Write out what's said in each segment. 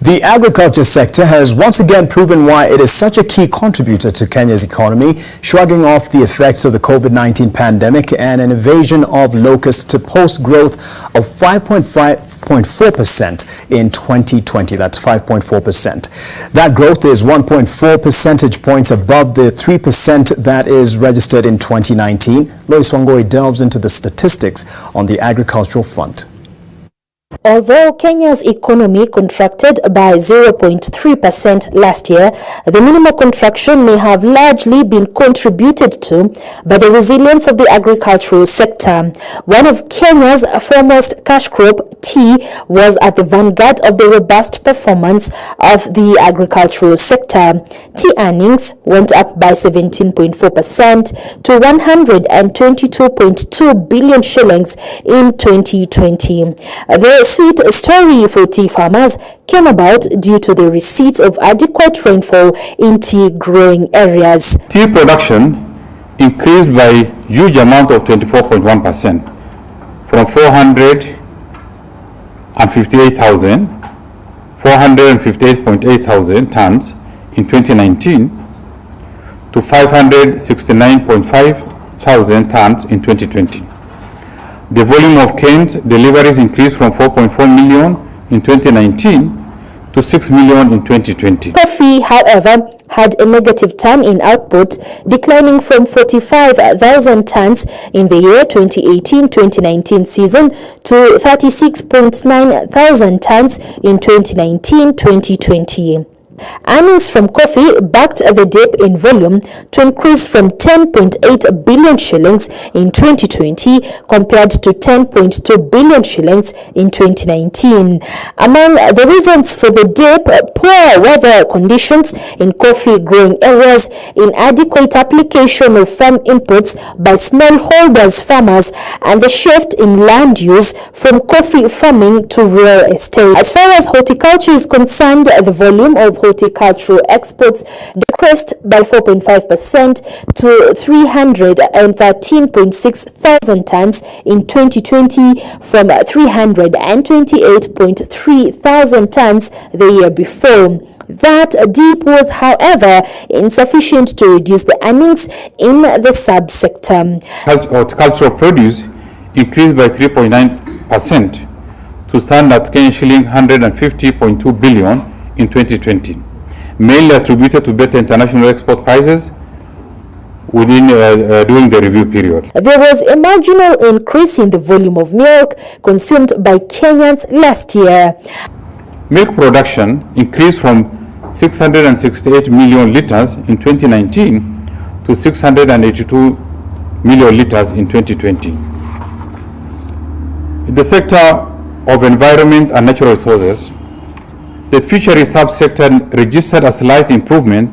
The agriculture sector has once again proven why it is such a key contributor to Kenya's economy, shrugging off the effects of the COVID-19 pandemic and an invasion of locusts to post growth of 5.4% in 2020. That's 5.4%. That growth is 1.4 percentage points above the 3% that is registered in 2019. Lois Wangoi delves into the statistics on the agricultural front. Although Kenya's economy contracted by 0.3% last year, the minimal contraction may have largely been contributed to by the resilience of the agricultural sector. One of Kenya's foremost cash crop, tea, was at the vanguard of the robust performance of the agricultural sector. Tea earnings went up by 17.4% to 122.2 billion shillings in 2020. The sweet story for tea farmers came about due to the receipt of adequate rainfall in tea growing areas. Tea production increased by a huge amount of 24.1% from 458,458.8 thousand tons in 2019 to 569.5 thousand tons in 2020. The volume of canes deliveries increased from 4.4 million in 2019 to 6 million in 2020. Coffee, however, had a negative turn in output, declining from 45,000 tons in the year 2018-2019 season to 36.9 thousand tons in 2019-2020. Earnings from coffee backed the dip in volume to increase from 10.8 billion shillings in 2020 compared to 10.2 billion shillings in 2019. Among the reasons for the dip, poor weather conditions in coffee growing areas, inadequate application of farm inputs by smallholders farmers, and the shift in land use from coffee farming to real estate. As far as horticulture is concerned, the volume of horticultural exports decreased by 4.5% to 313.6 thousand tons in 2020 from 328.3 thousand tons the year before. That dip was, however, insufficient to reduce the earnings in the subsector. Horticultural produce increased by 3.9% to stand at shilling 150.2 billion in 2020, mainly attributed to better international export prices during the review period. There was a marginal increase in the volume of milk consumed by Kenyans last year. Milk production increased from 668 million liters in 2019 to 682 million liters in 2020. In the sector of environment and natural resources, the fisheries subsector registered a slight improvement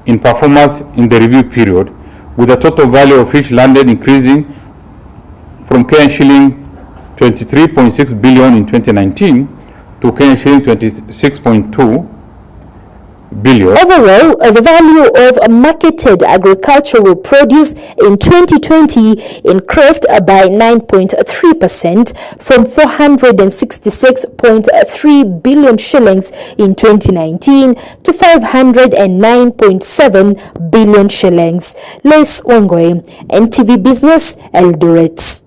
in performance in the review period, with the total value of fish landed increasing from shilling 23.6 billion in 2019 to shilling 26.2 billion. Overall, the value of marketed agricultural produce in 2020 increased by 9.3% from 466.3 billion shillings in 2019 to 509.7 billion shillings. Lois Wangoi, NTV Business, Eldoret.